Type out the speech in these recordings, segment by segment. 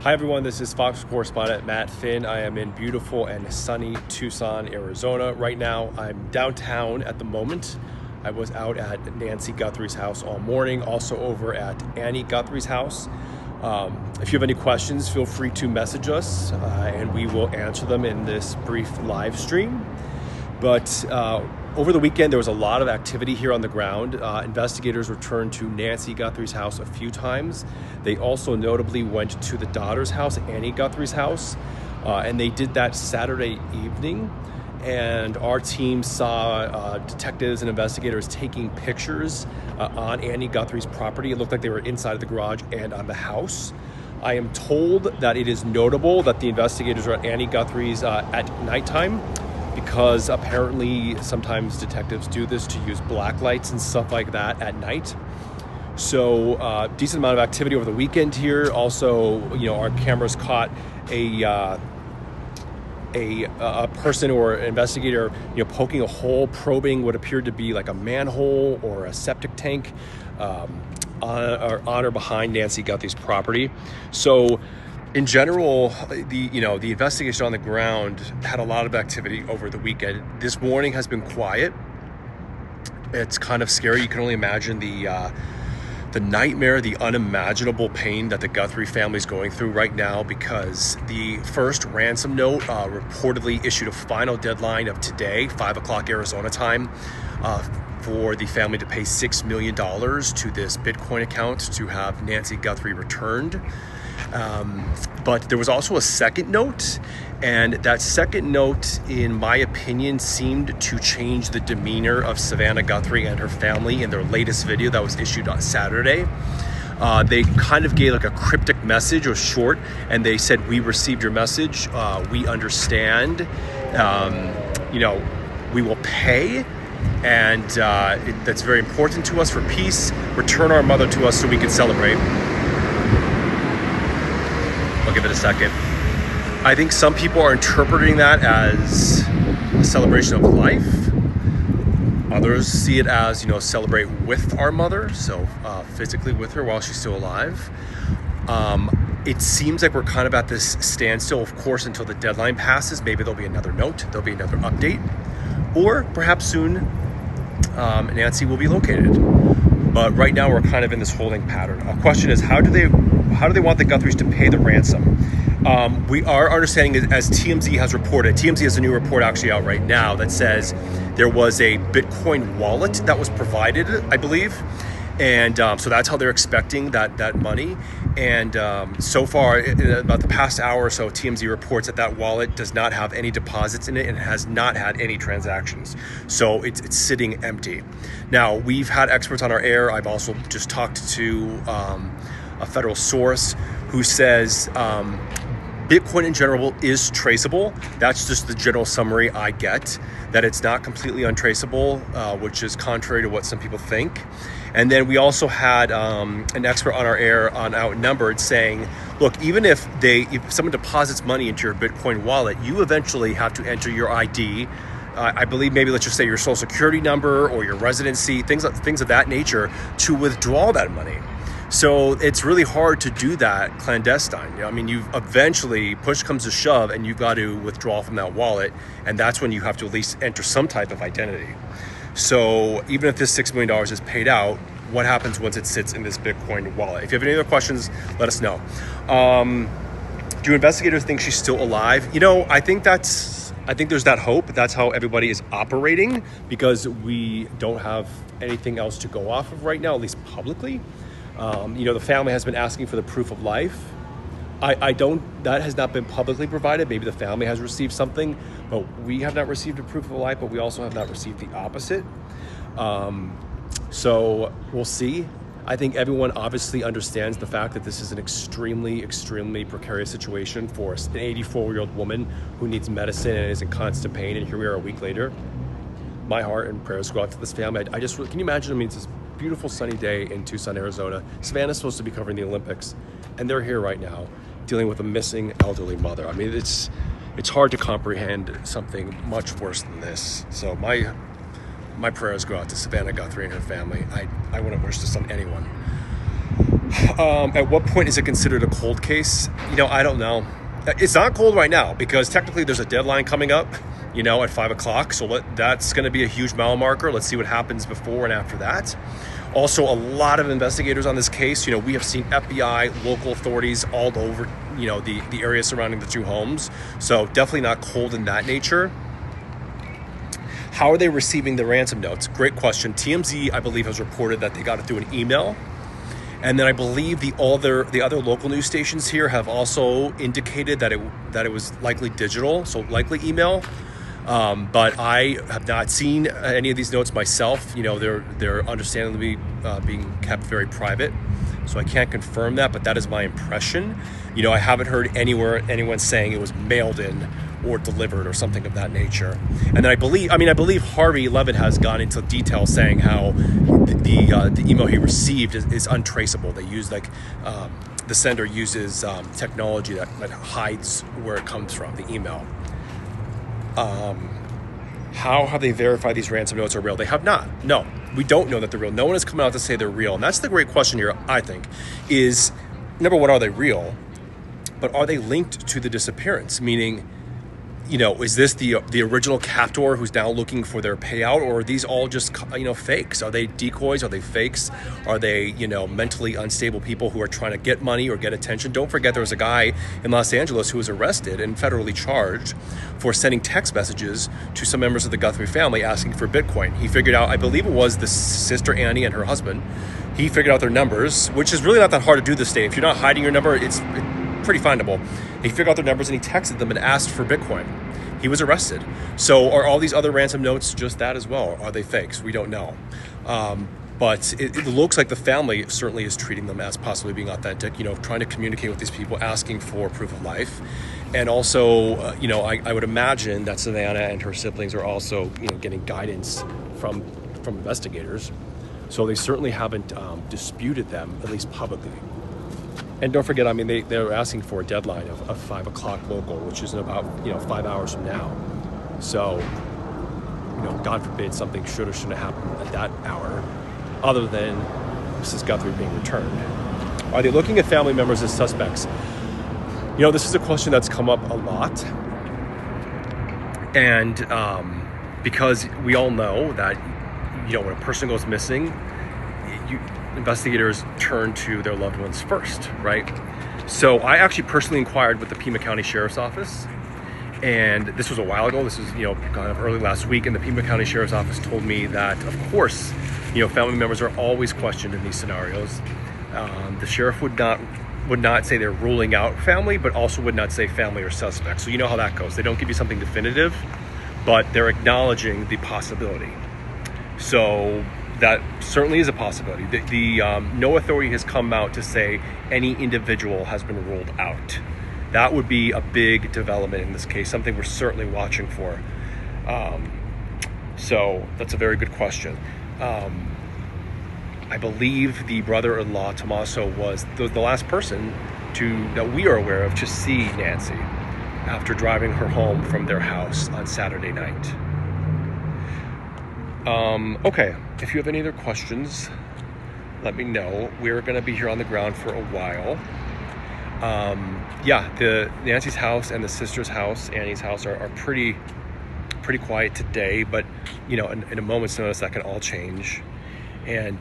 Hi everyone, this is Fox correspondent Matt Finn. I am in beautiful and sunny Tucson, Arizona. Right now, I'm downtown at the moment. I was out at Nancy Guthrie's house all morning, also over at Annie Guthrie's house. If you have any questions, feel free to message us and we will answer them in this brief live stream. But over the weekend, there was a lot of activity here on the ground. Investigators returned to Nancy Guthrie's house a few times. They also notably went to the daughter's house, Annie Guthrie's house, and they did that Saturday evening. And our team saw detectives and investigators taking pictures on Annie Guthrie's property. It looked like they were inside of the garage and on the house. I am told that it is notable that the investigators are at Annie Guthrie's at nighttime, because apparently sometimes detectives do this to use black lights and stuff like that at night. So decent amount of activity over the weekend here. Also, our cameras caught a person or an investigator, poking a hole, probing what appeared to be like a manhole or a septic tank on or behind Nancy Guthrie's property. So in general, the investigation on the ground had a lot of activity over the weekend. This morning has been quiet. It's kind of scary. You can only imagine the nightmare, the unimaginable pain that the Guthrie family is going through right now, because the first ransom note reportedly issued a final deadline of today, 5 o'clock Arizona time, for the family to pay $6 million to this Bitcoin account to have Nancy Guthrie returned. But there was also a second note, and that second note, in my opinion, seemed to change the demeanor of Savannah Guthrie and her family in their latest video that was issued on Saturday. They kind of gave like a cryptic message. It was short, and they said, "We received your message. We understand. We will pay. And that's very important to us for peace. Return our mother to us so we can celebrate." I'll give it a second. I think some people are interpreting that as a celebration of life. Others see it as, celebrate with our mother, so physically with her while she's still alive. It seems like we're kind of at this standstill, of course, until the deadline passes. Maybe there'll be another note, there'll be another update, or perhaps soon Nancy will be located. But right now we're kind of in this holding pattern. A question is, how do they want the Guthries to pay the ransom? We are understanding it, as TMZ has reported. TMZ has a new report actually out right now that says there was a Bitcoin wallet that was provided, I believe. And so that's how they're expecting that money. And so far, in about the past hour or so, TMZ reports that wallet does not have any deposits in it and has not had any transactions. So it's sitting empty. Now, we've had experts on our air. I've also just talked to a federal source who says Bitcoin in general is traceable. That's just the general summary I get, that it's not completely untraceable, which is contrary to what some people think. And then we also had an expert on our air on Outnumbered saying, look, even if someone deposits money into your Bitcoin wallet, you eventually have to enter your ID. I believe maybe let's just say your social security number or your residency, things of that nature, to withdraw that money. So it's really hard to do that clandestine. You've eventually, push comes to shove, and you've got to withdraw from that wallet, and that's when you have to at least enter some type of identity. So even if this $6 million is paid out, what happens once it sits in this Bitcoin wallet? If you have any other questions, let us know. Do investigators think she's still alive? I think there's that hope. That's how everybody is operating, because we don't have anything else to go off of right now, at least publicly. The family has been asking for the proof of life. That has not been publicly provided. Maybe the family has received something, but we have not received a proof of life, but we also have not received the opposite. So we'll see. I think everyone obviously understands the fact that this is an extremely, extremely precarious situation for an 84-year-old woman who needs medicine and is in constant pain. And here we are a week later. My heart and prayers go out to this family. Can you imagine? It's this beautiful sunny day in Tucson, Arizona. Savannah's supposed to be covering the Olympics, and they're here right now dealing with a missing elderly mother. It's hard to comprehend something much worse than this. So my prayers go out to Savannah Guthrie and her family. I wouldn't wish this on anyone. At what point is it considered a cold case? I don't know. It's not cold right now because technically there's a deadline coming up, at 5 o'clock. So that's going to be a huge mile marker. Let's see what happens before and after that. Also, a lot of investigators on this case. We have seen FBI, local authorities all over, the area surrounding the two homes. So definitely not cold in that nature. How are they receiving the ransom notes? Great question. TMZ, I believe, has reported that they got it through an email. And then I believe the other local news stations here have also indicated that it was likely digital, so likely email. But I have not seen any of these notes myself. They're understandably being kept very private, so I can't confirm that. But that is my impression. I haven't heard anyone saying it was mailed in or delivered or something of that nature. And then I believe Harvey Levin has gone into detail saying how the email he received is untraceable. They use the sender uses technology that hides where it comes from, the email. How have they verified these ransom notes are real? They have not. No, we don't know that they're real. No one has come out to say they're real. And that's the great question here, I think, is number one, are they real? But are they linked to the disappearance? Meaning, is this the original captor who's now looking for their payout, or are these all just, fakes? Are they decoys? Are they fakes? Are they, mentally unstable people who are trying to get money or get attention? Don't forget there was a guy in Los Angeles who was arrested and federally charged for sending text messages to some members of the Guthrie family asking for Bitcoin. He figured out, I believe it was the sister Annie and her husband. He figured out their numbers, which is really not that hard to do this day. If you're not hiding your number, it's pretty findable. He figured out their numbers and he texted them and asked for Bitcoin. He was arrested. So are all these other ransom notes just that as well? Are they fakes? We don't know. But it looks like the family certainly is treating them as possibly being authentic, trying to communicate with these people, asking for proof of life. And also, I would imagine that Savannah and her siblings are also, getting guidance from investigators. So they certainly haven't disputed them, at least publicly. And don't forget, they're asking for a deadline of 5 o'clock local, which is in about, 5 hours from now. So, God forbid something should or shouldn't happen at that hour, other than Mrs. Guthrie being returned. Are they looking at family members as suspects? This is a question that's come up a lot. And because we all know that, when a person goes missing, investigators turn to their loved ones first, right? So I actually personally inquired with the Pima County Sheriff's Office, and this was a while ago. This was, kind of early last week, and the Pima County Sheriff's Office told me that, of course, family members are always questioned in these scenarios. The sheriff would not say they're ruling out family, but also would not say family or suspect. So you know how that goes. They don't give you something definitive, but they're acknowledging the possibility. So that certainly is a possibility. No authority has come out to say any individual has been ruled out. That would be a big development in this case, something we're certainly watching for. So that's a very good question. I believe the brother-in-law, Tommaso, was the last person that we are aware of to see Nancy after driving her home from their house on Saturday night. Okay, if you have any other questions, let me know. We're going to be here on the ground for a while. The Nancy's house and the sister's house, Annie's house, are pretty quiet today, but in a moment's notice that can all change. And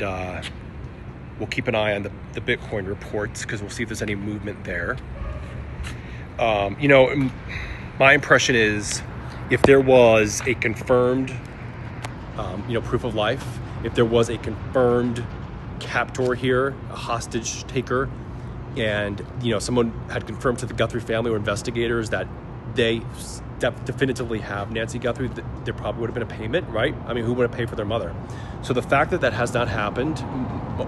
we'll keep an eye on the Bitcoin reports because we'll see if there's any movement there. My impression is if there was a confirmed proof of life, if there was a confirmed captor here, a hostage taker, and someone had confirmed to the Guthrie family or investigators that they definitively have Nancy Guthrie, there probably would have been a payment, right? Who would have paid for their mother? So the fact that has not happened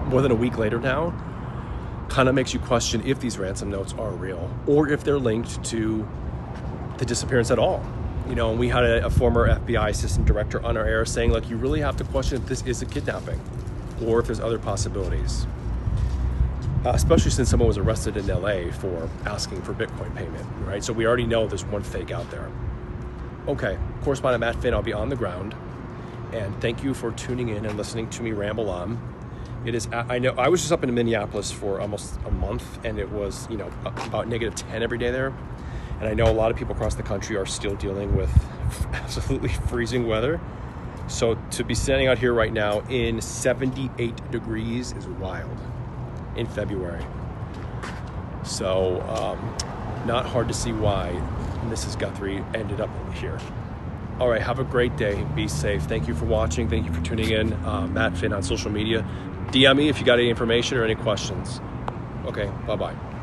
more than a week later now kind of makes you question if these ransom notes are real or if they're linked to the disappearance at all. And we had a former FBI assistant director on our air saying, like, you really have to question if this is a kidnapping or if there's other possibilities. Especially since someone was arrested in LA for asking for Bitcoin payment, right? So we already know there's one fake out there. Okay, correspondent Matt Finn, I'll be on the ground. And thank you for tuning in and listening to me ramble on. It is, I know, I was just up in Minneapolis for almost a month, and it was, you know, about -10 every day there. And I know a lot of people across the country are still dealing with absolutely freezing weather. So to be standing out here right now in 78 degrees is wild in February. So not hard to see why Mrs. Guthrie ended up here. All right, have a great day. Be safe. Thank you for watching. Thank you for tuning in. Matt Finn on social media. DM me if you got any information or any questions. Okay, bye-bye.